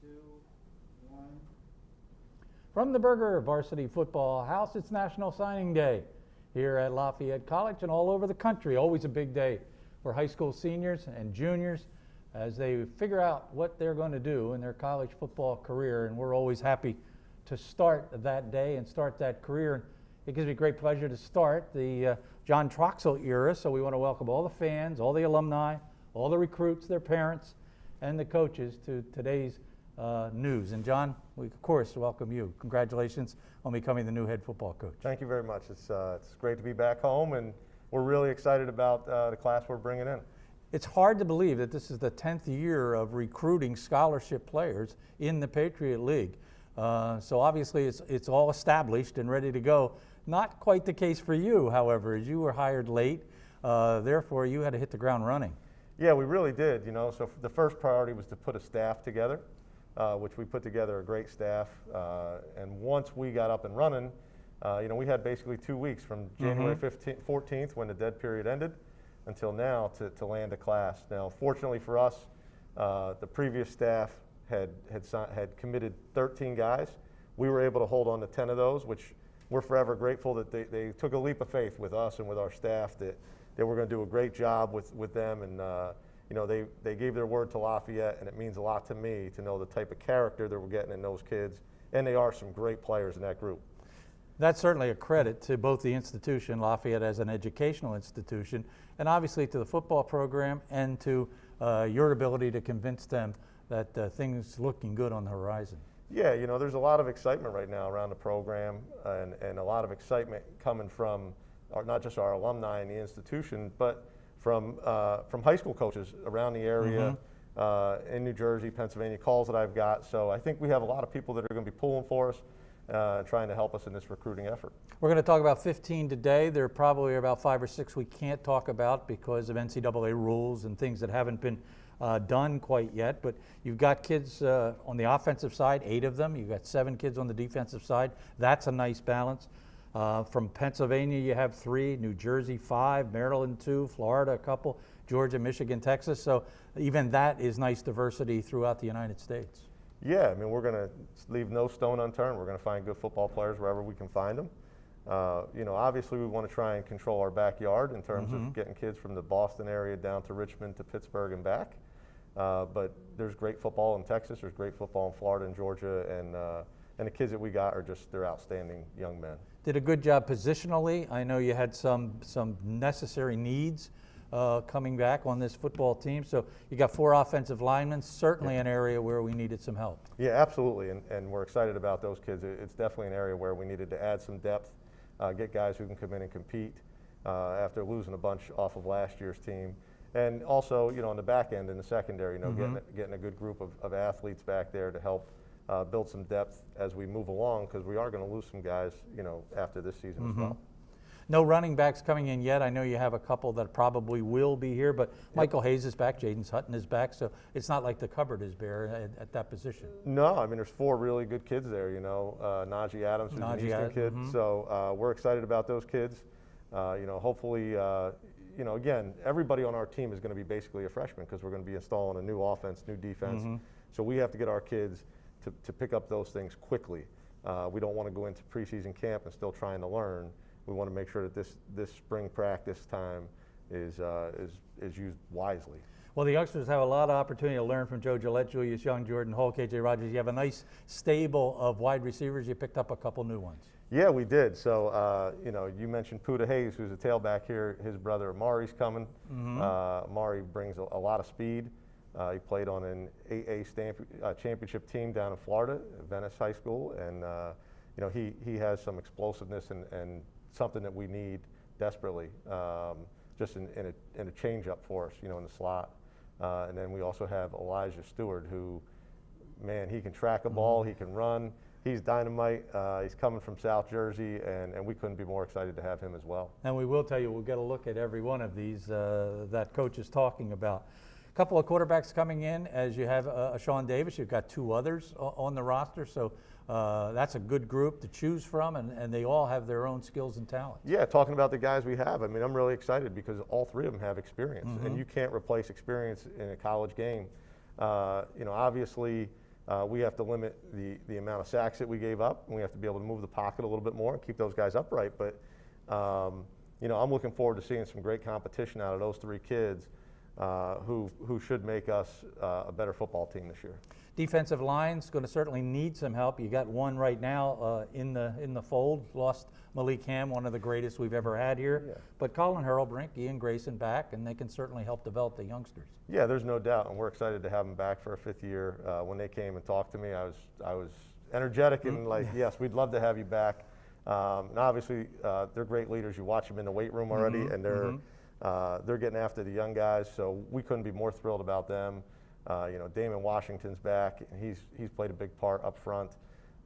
2, 1. From the Burger Varsity Football House, it's National Signing Day here at Lafayette College and all over the country. Always a big day for high school seniors and juniors as they figure out what they're going to do in their college football career. And we're always happy to start that day and start that career. It gives me great pleasure to start the John Troxell era. So we want to welcome all the fans, all the alumni, all the recruits, their parents, and the coaches to today's news. And John, we of course welcome you. Congratulations on becoming the new head football coach. Thank you very much. It's great to be back home, and we're really excited about the class we're bringing in. It's hard to believe that this is the 10th year of recruiting scholarship players in the Patriot League. So obviously it's all established and ready to go. Not quite the case for you, however, as you were hired late. Therefore, you had to hit the ground running. Yeah, we really did. So the first priority was to put a staff together, which we put together a great staff. And once we got up and running, we had basically 2 weeks from January 14th, when the dead period ended, until now to land a class. Now, fortunately for us, the previous staff had committed 13 guys. We were able to hold on to 10 of those, which we're forever grateful that they took a leap of faith with us and with our staff that we're going to do a great job with them. And they gave their word to Lafayette, and it means a lot to me to know the type of character that we're getting in those kids. And they are some great players in that group. That's certainly a credit to both the institution, Lafayette as an educational institution, and obviously to the football program and to your ability to convince them that things looking good on the horizon. Yeah, there's a lot of excitement right now around the program, and a lot of excitement coming from not just our alumni in the institution, but from high school coaches around the area, in New Jersey, Pennsylvania, calls that I've got. So I think we have a lot of people that are going to be pulling for us, trying to help us in this recruiting effort. We're going to talk about 15 today. There probably are about 5 or 6 we can't talk about because of NCAA rules and things that haven't been done quite yet. But you've got kids on the offensive side, 8 of them. You've got 7 kids on the defensive side. That's a nice balance. From Pennsylvania, you have 3, New Jersey 5, Maryland 2, Florida a couple, Georgia, Michigan, Texas. So even that is nice diversity throughout the United States. Yeah, I mean, we're going to leave no stone unturned. We're going to find good football players wherever we can find them. Obviously we want to try and control our backyard in terms of getting kids from the Boston area down to Richmond to Pittsburgh and back. But there's great football in Texas. There's great football in Florida and Georgia, and the kids that we got are they're outstanding young men. Did a good job positionally. I know you had some necessary needs coming back on this football team. So you got 4 offensive linemen, certainly an area where we needed some help. Yeah, absolutely, and we're excited about those kids. It's definitely an area where we needed to add some depth, get guys who can come in and compete after losing a bunch off of last year's team. And also, on the back end in the secondary, getting a good group of athletes back there to help build some depth as we move along, because we are going to lose some guys, after this season as well. No running backs coming in yet. I know you have a couple that probably will be here, but Michael Hayes is back, Jaden Hutton is back, so it's not like the cupboard is bare at that position. No, I mean, there's 4 really good kids there, Najee Adams, who's an Eastern kid, so we're excited about those kids. Hopefully, again, everybody on our team is going to be basically a freshman because we're going to be installing a new offense, new defense, so we have to get our kids to pick up those things quickly. We don't want to go into preseason camp and still trying to learn. We want to make sure that this spring practice time is used wisely. Well, the youngsters have a lot of opportunity to learn from Joe Gillette, Julius Young, Jordan Hall, KJ Rogers. You have a nice stable of wide receivers. You picked up a couple new ones. Yeah, we did. So, you mentioned Puda Hayes, who's a tailback here. His brother Amari's coming. Amari brings a lot of speed. He played on an 8A championship team down in Florida, Venice High School, and he has some explosiveness and something that we need desperately, just in a change-up for us, in the slot. And then we also have Elijah Stewart, who, man, he can track a ball, he can run, he's dynamite. He's coming from South Jersey, and we couldn't be more excited to have him as well. And we will tell you, we'll get a look at every one of these that coach is talking about. A couple of quarterbacks coming in, as you have Sean Davis. You've got 2 others on the roster, so that's a good group to choose from, and they all have their own skills and talents. Yeah, talking about the guys we have, I mean, I'm really excited because all 3 of them have experience, and you can't replace experience in a college game. Obviously, we have to limit the amount of sacks that we gave up, and we have to be able to move the pocket a little bit more and keep those guys upright. But you know, I'm looking forward to seeing some great competition out of those three kids who should make us a better football team this year. Defensive line's going to certainly need some help. You got one right now in the fold. Lost Malik Ham, one of the greatest we've ever had here. Yeah. But Colin Hurlbrink, Ian Grayson back, and they can certainly help develop the youngsters. Yeah, there's no doubt, and we're excited to have them back for a 5th year. When they came and talked to me, I was energetic and like, yes, we'd love to have you back. And obviously, they're great leaders. You watch them in the weight room already, and they're getting after the young guys. So we couldn't be more thrilled about them. You know, Damon Washington's back, and he's played a big part up front.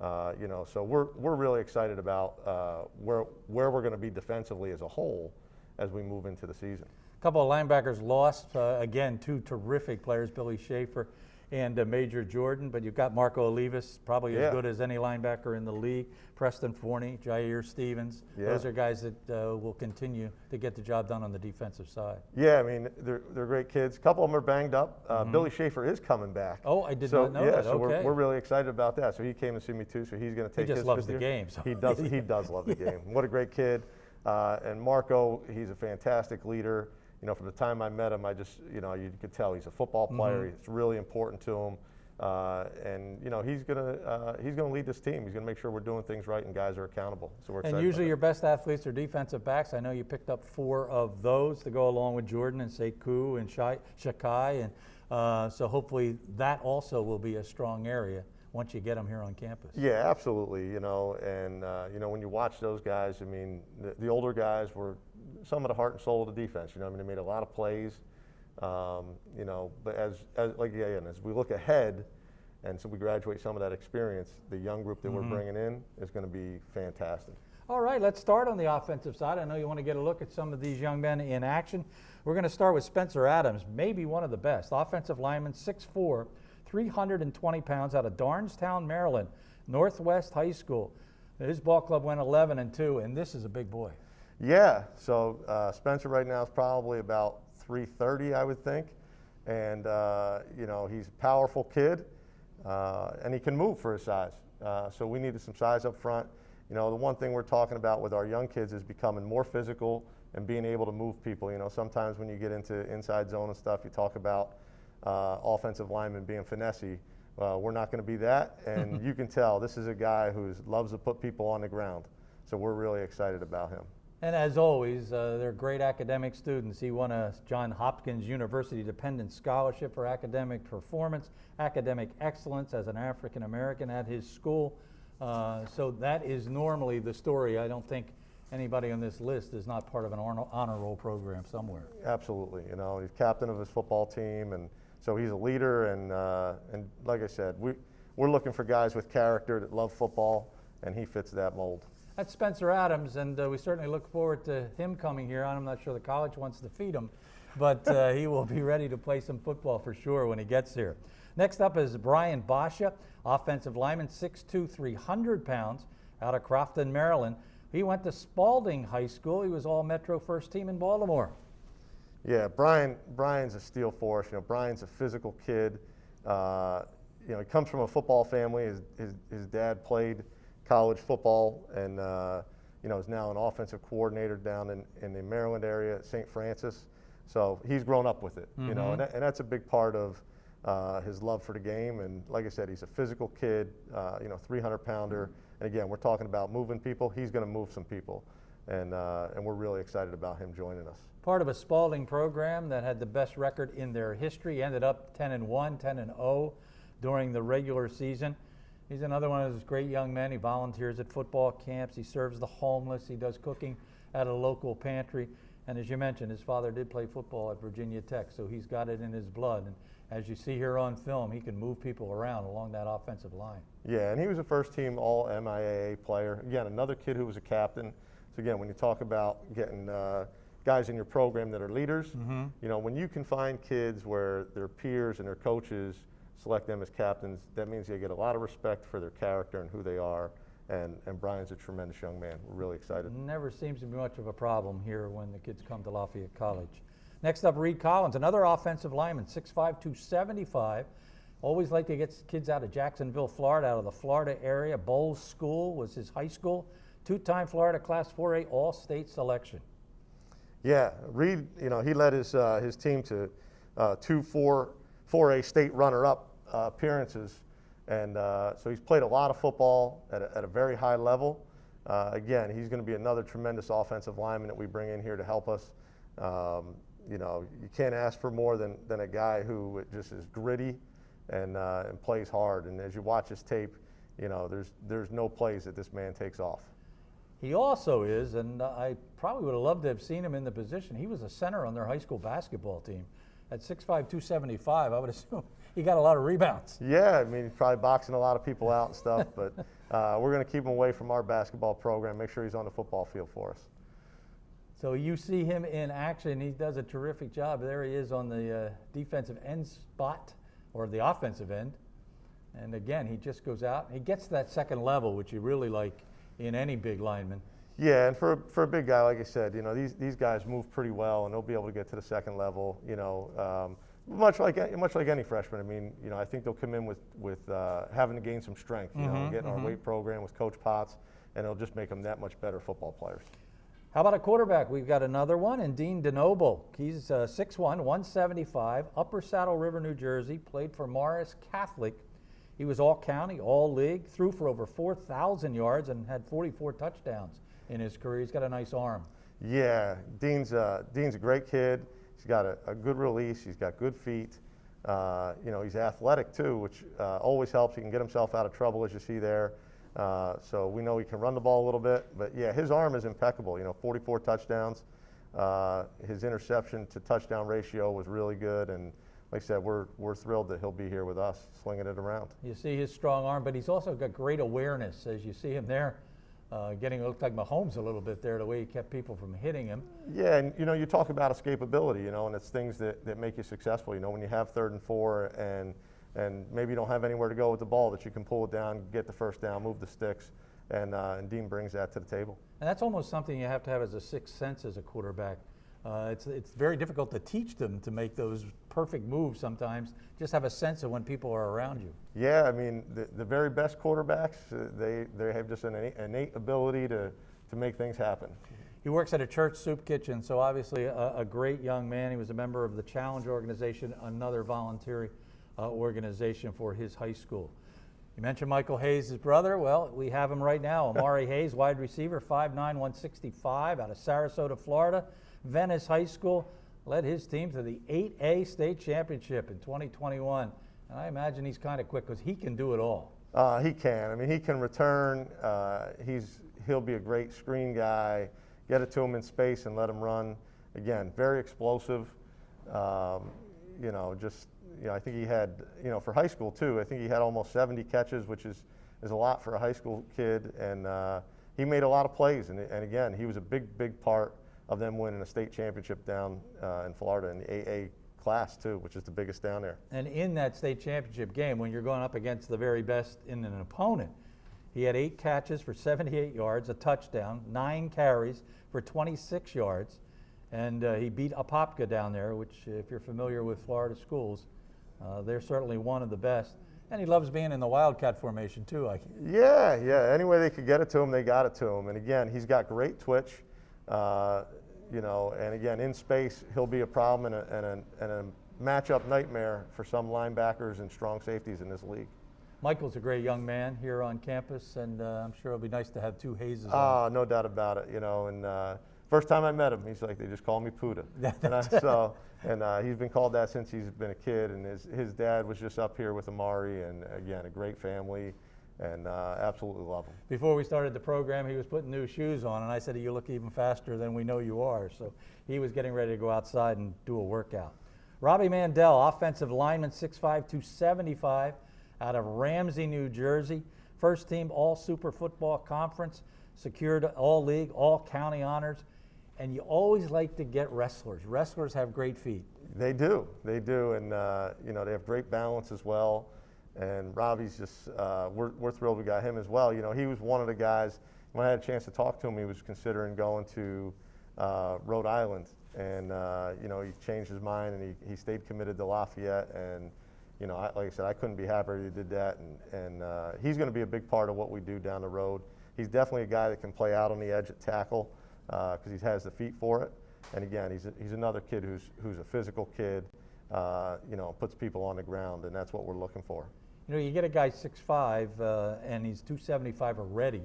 You know, so we're really excited about where we're going to be defensively as a whole as we move into the season. A couple of linebackers lost. Again, two terrific players, Billy Schaefer and Major Jordan, but you've got Marco Olivas, probably as good as any linebacker in the league. Preston Forney, Jair Stevens. Yeah. Those are guys that will continue to get the job done on the defensive side. Yeah, I mean, they're great kids. A couple of them are banged up. Billy Schaefer is coming back. Oh, I did not know that. So we're really excited about that. So he came to see me too, so he's going to take his 5th year. He just loves the game. So. He does love the game. What a great kid. And Marco, he's a fantastic leader. You know, from the time I met him, you know, you could tell he's a football player. It's really important to him. And you know, he's gonna lead this team. He's gonna make sure we're doing things right and guys are accountable. So we're excited. And usually your best athletes are defensive backs. I know you picked up 4 of those to go along with Jordan and Sekou and Shakai, and so hopefully that also will be a strong area once you get them here on campus. Yeah, absolutely. You know, and you know, when you watch those guys, I mean, the older guys were some of the heart and soul of the defense. You know, I mean, they made a lot of plays. You know, but as we look ahead, and so we graduate some of that experience, the young group that we're bringing in is going to be fantastic. All right, let's start on the offensive side. I know you want to get a look at some of these young men in action. We're going to start with Spencer Adams, maybe one of the best. Offensive lineman, 6'4", 320 pounds, out of Darnestown, Maryland, Northwest High School. His ball club went 11-2, and this is a big boy. Yeah, so Spencer right now is probably about 330, I would think. And, you know, he's a powerful kid, and he can move for his size. So we needed some size up front. You know, the one thing we're talking about with our young kids is becoming more physical and being able to move people. You know, sometimes when you get into inside zone and stuff, you talk about offensive linemen being finessey. We're not going to be that, and you can tell this is a guy who loves to put people on the ground. So we're really excited about him. And as always, they're great academic students. He won a Johns Hopkins University Dependent Scholarship for academic performance, academic excellence as an African American at his school. So that is normally the story. I don't think anybody on this list is not part of an honor roll program somewhere. Absolutely. You know, he's captain of his football team, and so he's a leader. And like I said, we're looking for guys with character that love football, and he fits that mold. That's Spencer Adams, and we certainly look forward to him coming here. I'm not sure the college wants to feed him, but he will be ready to play some football for sure when he gets here. Next up is Brian Basha, offensive lineman, 6'2", 300 pounds, out of Crofton, Maryland. He went to Spalding High School. He was All-Metro first team in Baltimore. Yeah, Brian's a steal for us. You know, Brian's a physical kid. You know, he comes from a football family. His dad played college football, and you know, is now an offensive coordinator down in the Maryland area at St. Francis. So he's grown up with it, you know, and that's a big part of his love for the game. And like I said, he's a physical kid, you know, 300-pounder. And again, we're talking about moving people. He's going to move some people, and we're really excited about him joining us. Part of a Spalding program that had the best record in their history, ended up 10-1, 10-0 during the regular season. He's another one of those great young men. He volunteers at football camps. He serves the homeless. He does cooking at a local pantry. And as you mentioned, his father did play football at Virginia Tech, so he's got it in his blood. And as you see here on film, he can move people around along that offensive line. Yeah, and he was a first-team All-MIAA player. Again, another kid who was a captain. So again, when you talk about getting guys in your program that are leaders, you know, when you can find kids where their peers and their coaches select them as captains, that means they get a lot of respect for their character and who they are. And Brian's a tremendous young man. We're really excited. Never seems to be much of a problem here when the kids come to Lafayette College. Next up, Reed Collins, another offensive lineman, 6'5", 275, Always like to get kids out of Jacksonville, Florida, out of the Florida area. Bowles School was his high school. Two-time Florida Class 4A All-State selection. Yeah, Reed, he led his team to 4A state runner-up appearances, and so he's played a lot of football at a very high level. Again, he's going to be another tremendous offensive lineman that we bring in here to help us. You can't ask for more than a guy who just is gritty and plays hard. And as you watch his tape, there's no plays that this man takes off. He also is, and I probably would have loved to have seen him in the position. He was a center on their high school basketball team. At 6'5", 275, I would assume he got a lot of rebounds. Yeah, I mean, he's probably boxing a lot of people out and stuff, but we're going to keep him away from our basketball program, make sure he's on the football field for us. So you see him in action. He does a terrific job. There he is on the defensive end spot, or the offensive end. And again, he just goes out. He gets to that second level, which you really like in any big lineman. Yeah, and for a big guy, like I said, these guys move pretty well, and they'll be able to get to the second level. Much like any freshman. I mean, I think they'll come in with having to gain some strength. Getting our weight program with Coach Potts, and it'll just make them that much better football players. How about a quarterback? We've got another one, and Dean DeNoble. He's 6'1", 175, Upper Saddle River, New Jersey. Played for Morris Catholic. He was all-county, all-league, threw for over 4,000 yards and had 44 touchdowns in his career. He's got a nice arm. Yeah, Dean's a great kid. He's got a good release. He's got good feet. He's athletic too, which always helps. He can get himself out of trouble, as you see there. So we know he can run the ball a little bit. But yeah, his arm is impeccable. 44 touchdowns. His interception to touchdown ratio was really good, and like I said, we're thrilled that he'll be here with us, slinging it around. You see his strong arm, but he's also got great awareness. As you see him there, looked like Mahomes a little bit there, the way he kept people from hitting him. Yeah, and you talk about escapability, and it's things that make you successful. When you have 3rd and 4 and maybe you don't have anywhere to go with the ball, that you can pull it down, get the first down, move the sticks, and Dean brings that to the table. And that's almost something you have to have as a sixth sense as a quarterback. It's very difficult to teach them to make those perfect moves sometimes. Just have a sense of when people are around you. Yeah, I mean, the very best quarterbacks, they have just an innate ability to make things happen. He works at a church soup kitchen, so obviously a great young man. He was a member of the Challenge organization, another voluntary organization for his high school. You mentioned Michael Hayes' brother. Well, we have him right now. Amari Hayes, wide receiver, 5'9", 165, out of Sarasota, Florida. Venice High School, led his team to the 8A state championship in 2021. And I imagine he's kind of quick because he can do it all. He can. I mean, he can return. He'll be a great screen guy. Get it to him in space and let him run. Again, very explosive. I think he had, for high school too, I think he had almost 70 catches, which is a lot for a high school kid. And he made a lot of plays. And again, he was a big part of them winning a state championship down in Florida in the AA class too, which is the biggest down there. And in that state championship game, when you're going up against the very best in an opponent, he had 8 catches for 78 yards, a touchdown, 9 carries for 26 yards, and he beat Apopka down there, which if you're familiar with Florida schools, they're certainly one of the best. And he loves being in the Wildcat formation too. Yeah. Any way they could get it to him, they got it to him. And again, he's got great twitch. And again, in space, he'll be a problem and a matchup nightmare for some linebackers and strong safeties in this league. Michael's a great young man here on campus, and I'm sure it'll be nice to have 2 Hayeses. No doubt about it. And first time I met him, he's like, they just call me Puda. And he's been called that since he's been a kid. And his dad was just up here with Amari, and again, a great family. And absolutely love him. Before we started the program, he was putting new shoes on, and I said, you look even faster than we know you are. So he was getting ready to go outside and do a workout. Robbie Mandel, offensive lineman, 6'5", 275, out of Ramsey, New Jersey. First team All-Super Football Conference, secured all-league, all-county honors. And you always like to get wrestlers. Wrestlers have great feet. They do. And, they have great balance as well. And Robbie's just, we're thrilled we got him as well. He was one of the guys, when I had a chance to talk to him, he was considering going to Rhode Island. And, he changed his mind, and he stayed committed to Lafayette. And, you know, like I said, I couldn't be happier he did that, and he's going to be a big part of what we do down the road. He's definitely a guy that can play out on the edge at tackle because he has the feet for it. And again, he's another kid who's a physical kid, you know, puts people on the ground, and that's what we're looking for. You know, you get a guy 6'5", and he's 275 already.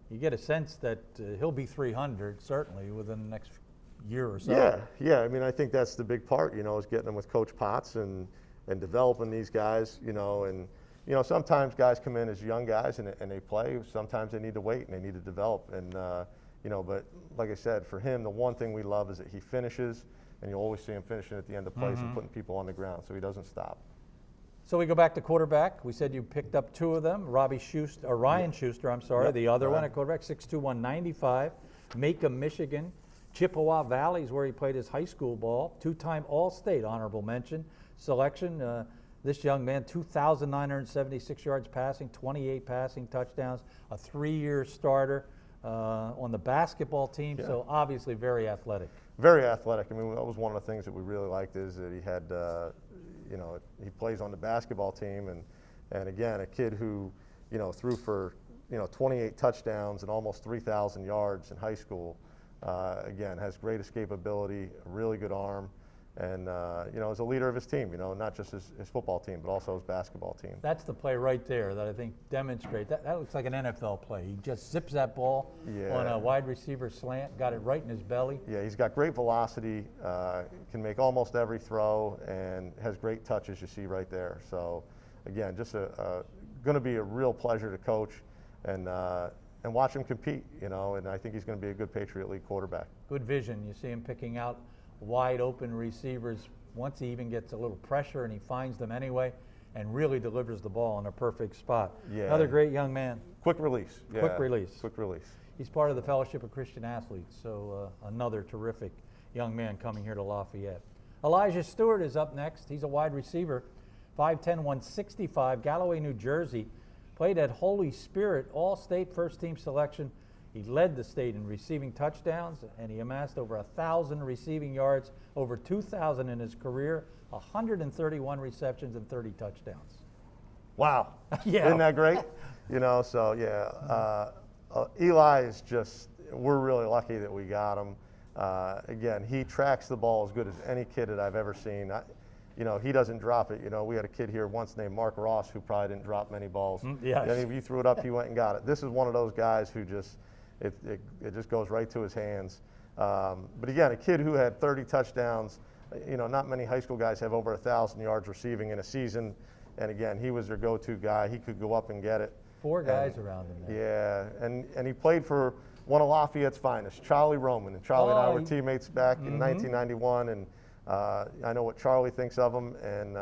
You get a sense that he'll be 300 certainly within the next year or so. Yeah. I mean, I think that's the big part, you know, is getting them with Coach Potts and developing these guys, you know, and you know, sometimes guys come in as young guys and they play. Sometimes they need to wait and they need to develop. And you know, but like I said, for him, the one thing we love is that he finishes, and you'll always see him finishing at the end of plays and putting people on the ground, so he doesn't stop. So we go back to quarterback. We said you picked up two of them. Ryan Schuster, I'm sorry, the other one at quarterback, 6'2", 195, Macomb, Michigan. Chippewa Valley is where he played his high school ball. Two-time All-State honorable mention selection. This young man, 2,976 yards passing, 28 passing touchdowns, a 3-year starter on the basketball team, so obviously very athletic. Very athletic. I mean, that was one of the things that we really liked, is that he had, you know, he plays on the basketball team, and again, a kid who, you know, threw for, you know, 28 touchdowns and almost 3,000 yards in high school. Again, has great escapability, a really good arm, and you know, is a leader of his team, you know, not just his football team, but also his basketball team. That's the play right there that I think demonstrates. That looks like an NFL play. He just zips that ball on a wide receiver slant, got it right in his belly. Yeah, he's got great velocity, can make almost every throw, and has great touch, as you see right there. So, again, just going to be a real pleasure to coach and watch him compete, you know, and I think he's going to be a good Patriot League quarterback. Good vision. You see him picking out wide open receivers once he even gets a little pressure, and he finds them anyway and really delivers the ball in a perfect spot. Yeah. Another great young man. Quick release. Yeah. Quick release. Quick release. He's part of the Fellowship of Christian Athletes, so another terrific young man coming here to Lafayette. Elijah Stewart is up next. He's a wide receiver, 5'10", 165, Galloway, New Jersey. Played at Holy Spirit, All-State first-team selection. He led the state in receiving touchdowns, and he amassed over 1,000 receiving yards, over 2,000 in his career, 131 receptions and 30 touchdowns. Wow. Yeah. Isn't that great? You know, so yeah, Eli is just, we're really lucky that we got him. Again, he tracks the ball as good as any kid that I've ever seen. You know, he doesn't drop it. You know, we had a kid here once named Mark Ross who probably didn't drop many balls. Yes. And if you threw it up, he went and got it. This is one of those guys who just, it just goes right to his hands. But again, a kid who had 30 touchdowns. You know, not many high school guys have over 1,000 yards receiving in a season. And again, he was their go-to guy. He could go up and get it. 4 guys around him there. Yeah, and he played for one of Lafayette's finest, Charlie Roman. And Charlie and I were teammates back in 1991. And I know what Charlie thinks of him, and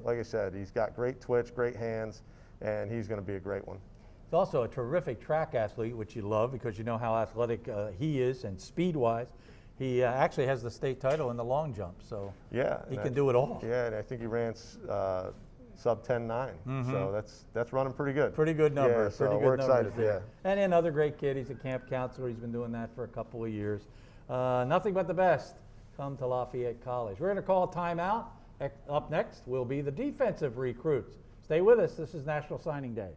like I said, he's got great twitch, great hands, and he's going to be a great one. He's also a terrific track athlete, which you love because you know how athletic he is, and speed-wise. He actually has the state title in the long jump, so he can do it all. Yeah, and I think he ran sub 10.9, so that's running pretty good. Pretty good numbers. Yeah, so pretty good we're numbers excited. there. Yeah. And another great kid. He's a camp counselor. He's been doing that for a couple of years. Nothing but the best. Come to Lafayette College. We're going to call a timeout. Up next will be the defensive recruits. Stay with us. This is National Signing Day.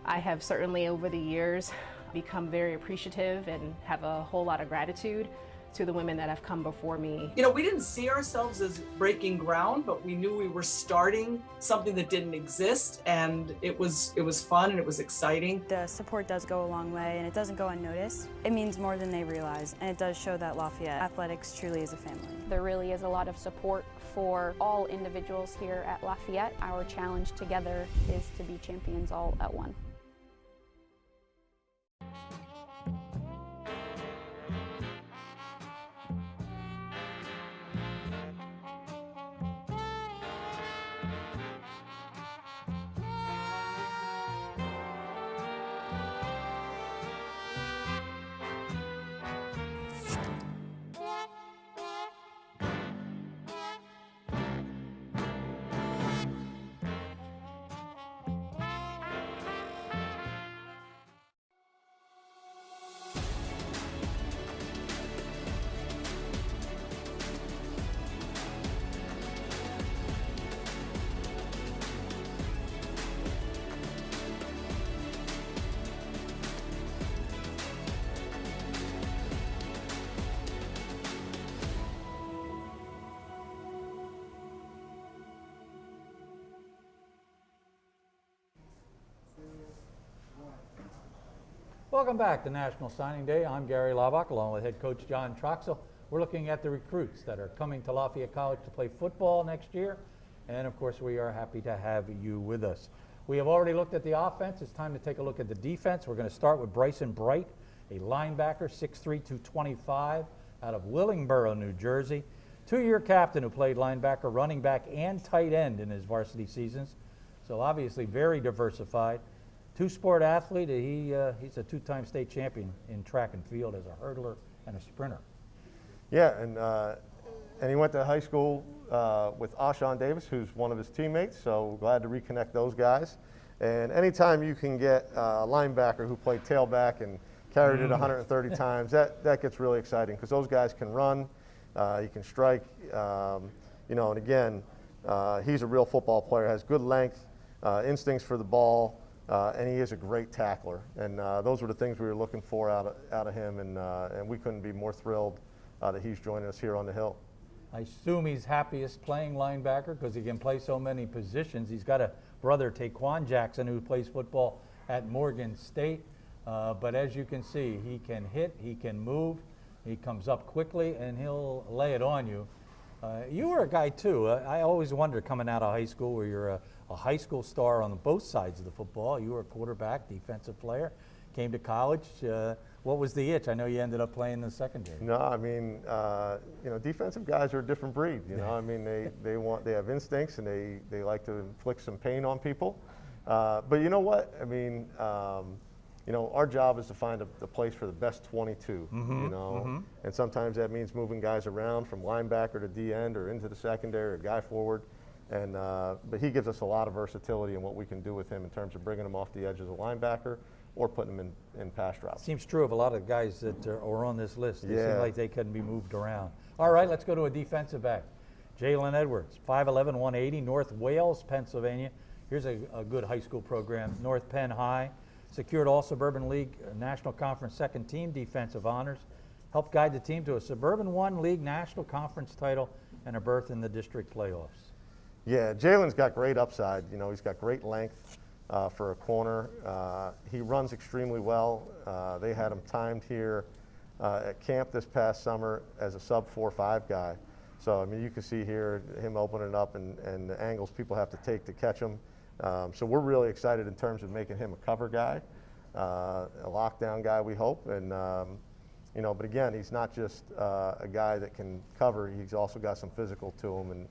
I have certainly over the years become very appreciative and have a whole lot of gratitude to the women that have come before me. You know, we didn't see ourselves as breaking ground, but we knew we were starting something that didn't exist, and it was fun and it was exciting. The support does go a long way, and it doesn't go unnoticed. It means more than they realize, and it does show that Lafayette Athletics truly is a family. There really is a lot of support for all individuals here at Lafayette. Our challenge together is to be champions all at one. Welcome back to National Signing Day. I'm Gary Laubch, along with head coach John Troxell. We're looking at the recruits that are coming to Lafayette College to play football next year. And of course, we are happy to have you with us. We have already looked at the offense. It's time to take a look at the defense. We're going to start with Bryson Bright, a linebacker, 6'3", 225, out of Willingboro, New Jersey. Two-year captain who played linebacker, running back, and tight end in his varsity seasons. So obviously very diversified. Two-sport athlete. He's a two-time state champion in track and field as a hurdler and a sprinter. Yeah, and he went to high school with Ashawn Davis, who's one of his teammates, so glad to reconnect those guys. And anytime you can get a linebacker who played tailback and carried it 130 times, that gets really exciting because those guys can run, he can strike, you know, and again, he's a real football player, has good length, instincts for the ball, and he is a great tackler. And those were the things we were looking for out of him, and we couldn't be more thrilled that he's joining us here on the Hill. I assume he's happiest playing linebacker because he can play so many positions. He's got a brother, Taquan Jackson, who plays football at Morgan State. But as you can see, he can hit, he can move, he comes up quickly, and he'll lay it on you. You were a guy, too. I always wonder, coming out of high school, where you're a high school star on both sides of the football. You were a quarterback, defensive player, came to college. What was the itch? I know you ended up playing in the secondary. No, I mean, you know, defensive guys are a different breed. You know, I mean, they have instincts and they like to inflict some pain on people. But you know what? I mean, you know, our job is to find the place for the best 22. You know, and sometimes that means moving guys around from linebacker to D end or into the secondary or guy forward. And but he gives us a lot of versatility in what we can do with him in terms of bringing him off the edge as a linebacker or putting him in pass routes. Seems true of a lot of guys that are on this list. They seem like they couldn't be moved around. All right, let's go to a defensive back. Jalen Edwards, 5'11", 180, North Wales, Pennsylvania. Here's a good high school program, North Penn High. Secured all Suburban League National Conference second team defensive honors. Helped guide the team to a Suburban 1 League National Conference title and a berth in the district playoffs. Yeah, Jalen's got great upside. You know, he's got great length for a corner. He runs extremely well. They had him timed here at camp this past summer as a sub 4.5 guy. So, I mean, you can see here him opening up and the angles people have to take to catch him. So we're really excited in terms of making him a cover guy, a lockdown guy, we hope. And, you know, but again, he's not just a guy that can cover. He's also got some physical to him, and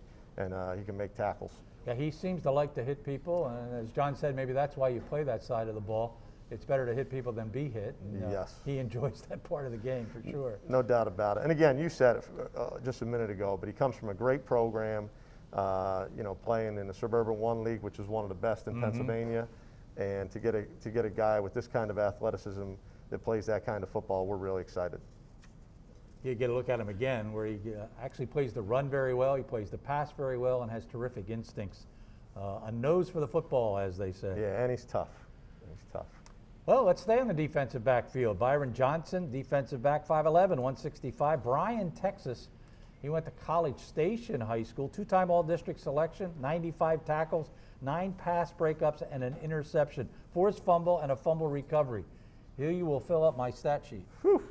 he can make tackles. Yeah, he seems to like to hit people, and as John said, maybe that's why you play that side of the ball. It's better to hit people than be hit. And, yes. He enjoys that part of the game for sure. No doubt about it. And again, you said it just a minute ago, but he comes from a great program, you know, playing in the Suburban 1 League, which is one of the best in Pennsylvania. And to get a guy with this kind of athleticism that plays that kind of football, we're really excited. You get a look at him again, where he actually plays the run very well, he plays the pass very well, and has terrific instincts. A nose for the football, as they say. Yeah, and he's tough. He's tough. Well, let's stay on the defensive backfield. Byron Johnson, defensive back, 5'11", 165. Bryan, Texas. He went to College Station High School, two-time All-District selection, 95 tackles, 9 pass breakups, and an interception, forced fumble, and a fumble recovery. Here you will fill up my stat sheet. Whew.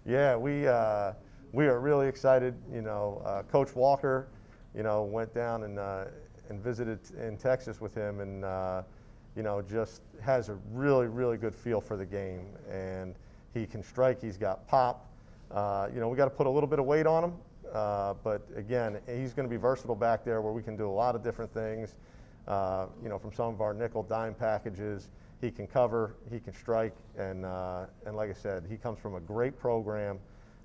Yeah, we are really excited. You know, Coach Walker, you know, went down and visited in Texas with him, and you know, just has a really, really good feel for the game. And he can strike. He's got pop. You know, we got to put a little bit of weight on him, but again, he's going to be versatile back there, where we can do a lot of different things. You know, from some of our nickel dime packages. He can cover, he can strike, and like I said, he comes from a great program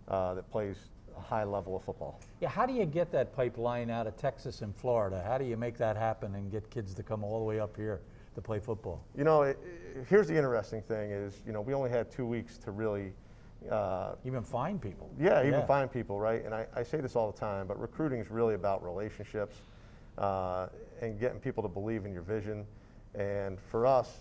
that plays a high level of football. Yeah, how do you get that pipeline out of Texas and Florida? How do you make that happen and get kids to come all the way up here to play football? You know, here's the interesting thing is, you know, we only had 2 weeks to really even find people. Yeah, even find people, right? And I say this all the time, but recruiting is really about relationships and getting people to believe in your vision. And for us,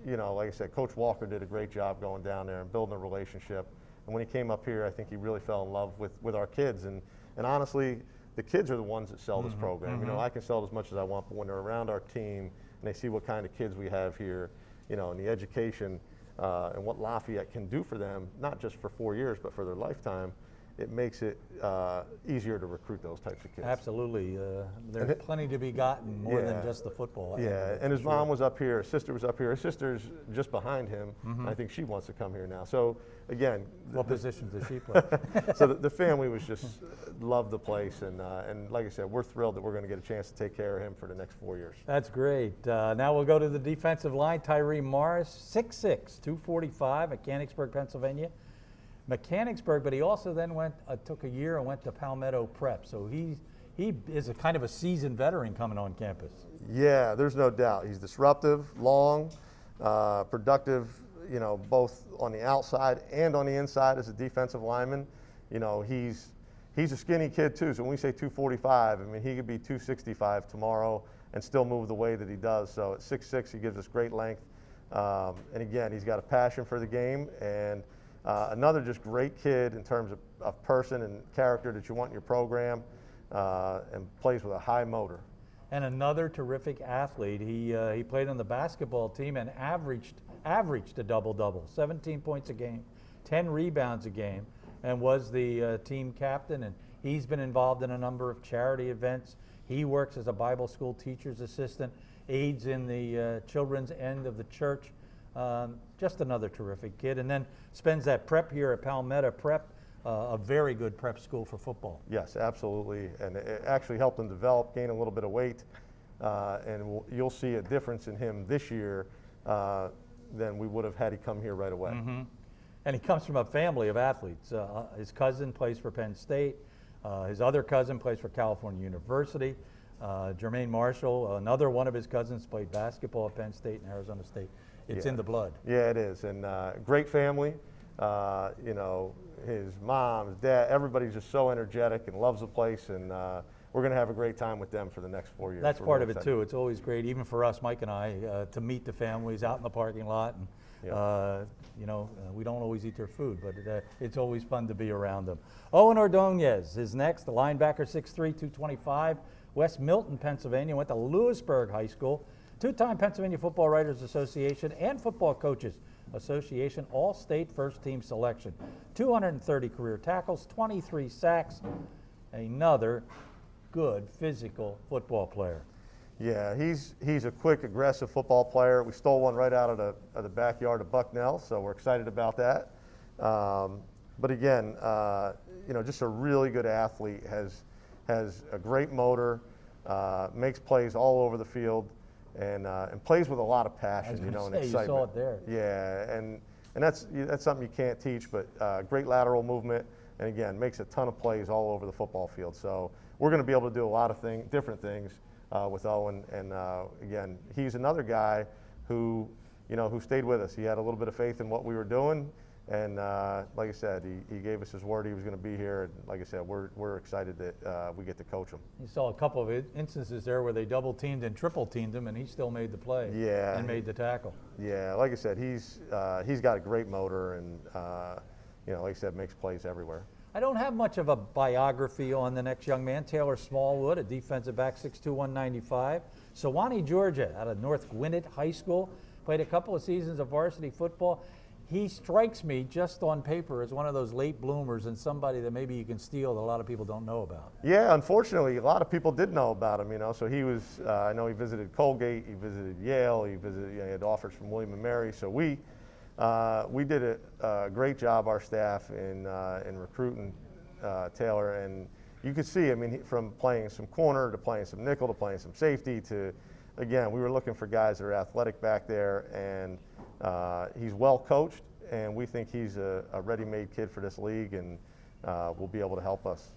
you know, like I said, Coach Walker did a great job going down there and building a relationship. And when he came up here, I think he really fell in love with our kids. And honestly, the kids are the ones that sell this program. You know, I can sell it as much as I want, but when they're around our team and they see what kind of kids we have here, you know, and the education, and what Lafayette can do for them, not just for 4 years, but for their lifetime, it makes it easier to recruit those types of kids. Absolutely. There's plenty to be gotten more than just the football. Yeah, and his mom was up here, his sister was up here, his sister's just behind him, and I think she wants to come here now. So again, what position does she play? So the family was just loved the place, and like I said, we're thrilled that we're going to get a chance to take care of him for the next 4 years. That's great. Now we'll go to the defensive line. Tyree Morris, 6'6", 245, Mechanicsburg, Pennsylvania. Mechanicsburg, but he also then took a year and went to Palmetto Prep. So he is a kind of a seasoned veteran coming on campus. Yeah, there's no doubt. He's disruptive, long, productive, you know, both on the outside and on the inside as a defensive lineman. You know, he's a skinny kid too. So when we say 245, I mean, he could be 265 tomorrow and still move the way that he does. So at 6'6", he gives us great length. And again, he's got a passion for the game, and another just great kid in terms of person and character that you want in your program, and plays with a high motor. And another terrific athlete. He played on the basketball team and averaged a double-double, 17 points a game, 10 rebounds a game, and was the team captain. And he's been involved in a number of charity events. He works as a Bible school teacher's assistant, aides in the children's end of the church. Just another terrific kid, and then spends that prep here at Palmetto Prep, a very good prep school for football. Yes, absolutely, and it actually helped him develop, gain a little bit of weight, and you'll see a difference in him this year than we would have had he come here right away. Mm-hmm. And he comes from a family of athletes. His cousin plays for Penn State. His other cousin plays for California University. Jermaine Marshall, another one of his cousins, played basketball at Penn State and Arizona State. It's in the blood. Yeah, it is, and great family. You know, his mom, his dad, everybody's just so energetic and loves the place, and we're going to have a great time with them for the next 4 years. That's part of it too. It's always great, even for us, Mike and I, to meet the families out in the parking lot, and you know, we don't always eat their food, but it's always fun to be around them. Owen Ordonez is next, the linebacker, 6'3", 225, West Milton, Pennsylvania, went to Lewisburg High School. Two-time Pennsylvania Football Writers Association and Football Coaches Association All-State First-Team Selection. 230 career tackles, 23 sacks. Another good physical football player. Yeah, he's a quick, aggressive football player. We stole one right out of the backyard of Bucknell, so we're excited about that. But again, you know, just a really good athlete, has a great motor, makes plays all over the field. And plays with a lot of passion, you know, and excitement. You saw it there. Yeah, and that's something you can't teach, but great lateral movement, and again, makes a ton of plays all over the football field. So we're going to be able to do a lot of different things with Owen, and again, he's another guy who, you know, who stayed with us. He had a little bit of faith in what we were doing, and like I said, he gave us his word he was going to be here, and like I said, we're excited that we get to coach him. You saw a couple of instances there where they double-teamed and triple-teamed him, and he still made the play. Yeah, and made the tackle. Yeah, like I said, he's got a great motor, and you know, like I said, makes plays everywhere. I don't have much of a biography on the next young man. Taylor Smallwood, a defensive back, 6'2", 195. Sewanee, Georgia, out of North Gwinnett High School, played a couple of seasons of varsity football. He strikes me just on paper as one of those late bloomers and somebody that maybe you can steal that a lot of people don't know about. Yeah, unfortunately, a lot of people did know about him, you know. So he was, I know he visited Colgate, he visited Yale, he had offers from William & Mary. So we did a great job, our staff, in recruiting Taylor. And you could see, I mean, from playing some corner to playing some nickel to playing some safety to, again, we were looking for guys that are athletic back there, and he's well coached, and we think he's a ready-made kid for this league, and will be able to help us.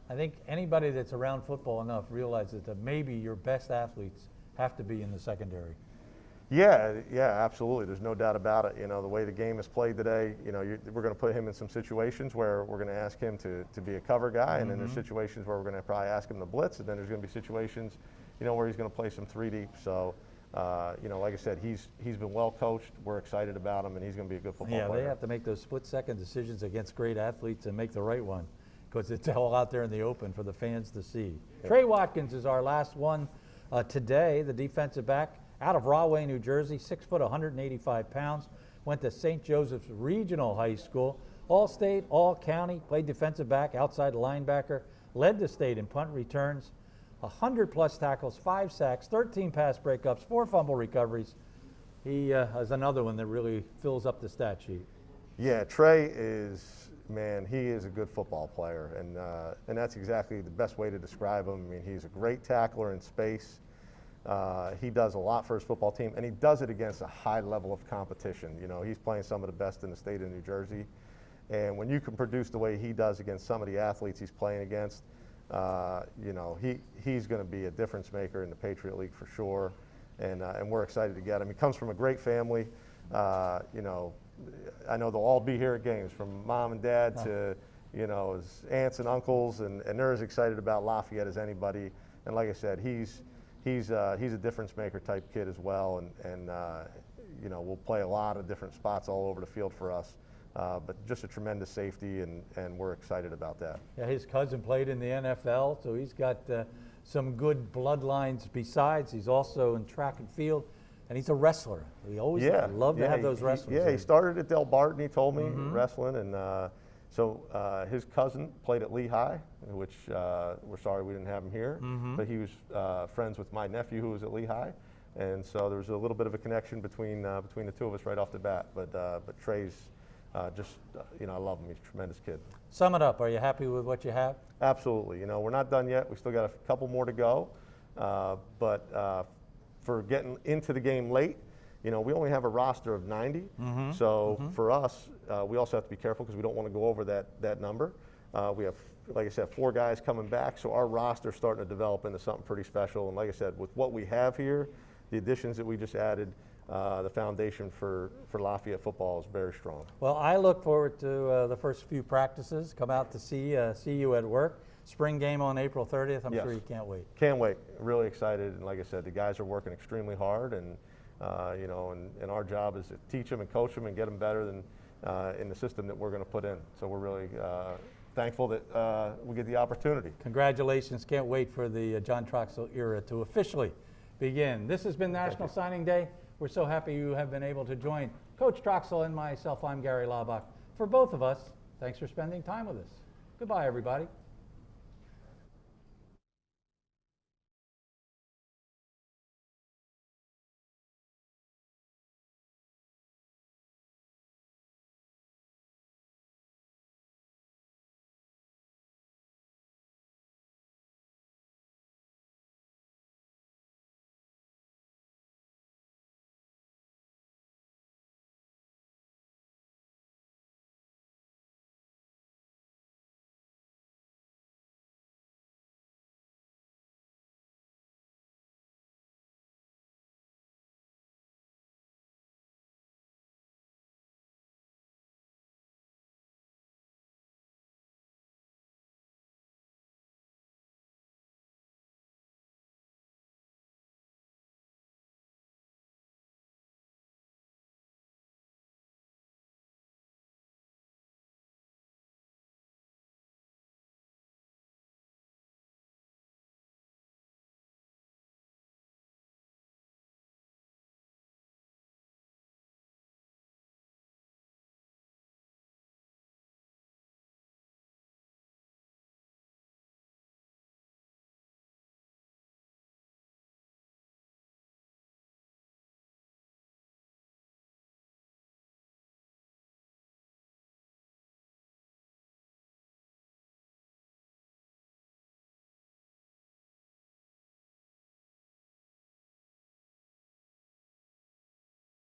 I think anybody that's around football enough realizes that maybe your best athletes have to be in the secondary. Yeah, absolutely. There's no doubt about it. You know, the way the game is played today, you know, we're going to put him in some situations where we're going to ask him to be a cover guy, and then there's situations where we're going to probably ask him to blitz, and then there's going to be situations, you know, where he's going to play some 3-deep. So, you know, like I said, he's been well coached. We're excited about him, and he's going to be a good football player. Yeah, they have to make those split-second decisions against great athletes and make the right one, because it's all out there in the open for the fans to see. Yeah. Trey Watkins is our last one today, the defensive back out of Rahway, New Jersey, 6 foot, 185 pounds, went to St. Joseph's Regional High School, All-State, All-County, played defensive back, outside linebacker, led the state in punt returns, 100-plus tackles, 5 sacks, 13 pass breakups, 4 fumble recoveries. He is another one that really fills up the stat sheet. Yeah, Trey is, man, he is a good football player, and that's exactly the best way to describe him. I mean, he's a great tackler in space. He does a lot for his football team, and he does it against a high level of competition. You know, he's playing some of the best in the state of New Jersey, and when you can produce the way he does against some of the athletes he's playing against, you know, he's going to be a difference maker in the Patriot League for sure, and we're excited to get him. He comes from a great family. You know, I know they'll all be here at games, from mom and dad to, you know, his aunts and uncles, and they're as excited about Lafayette as anybody. And like I said, he's a difference maker type kid as well, and you know, will play a lot of different spots all over the field for us. But just a tremendous safety, and we're excited about that. Yeah, his cousin played in the NFL, so he's got some good bloodlines besides. He's also in track and field, and he's a wrestler. We always love to have those wrestlers. He started at Del Barton, he told me, wrestling, and so his cousin played at Lehigh, which we're sorry we didn't have him here, but he was friends with my nephew who was at Lehigh, and so there was a little bit of a connection between the two of us right off the bat. But Trey's just, you know, I love him. He's a tremendous kid. Sum it up. Are you happy with what you have? Absolutely. You know, we're not done yet. We still got a couple more to go, but for getting into the game late, you know, we only have a roster of 90. So for us, we also have to be careful because we don't want to go over that number. We have, like I said, 4 guys coming back, so our roster's starting to develop into something pretty special. And like I said, with what we have here, the additions that we just added, the foundation for Lafayette football is very strong. Well, I look forward to the first few practices. Come out to see you at work. Spring game on April 30th. I'm sure you can't wait. Can't wait. Really excited. And like I said, the guys are working extremely hard, and you know, and our job is to teach them and coach them and get them better than in the system that we're going to put in. So we're really thankful that we get the opportunity. Congratulations. Can't wait for the John Troxell era to officially begin. This has been National Signing Day. We're so happy you have been able to join Coach Troxell and myself. I'm Gary Laubch. For both of us, thanks for spending time with us. Goodbye, everybody.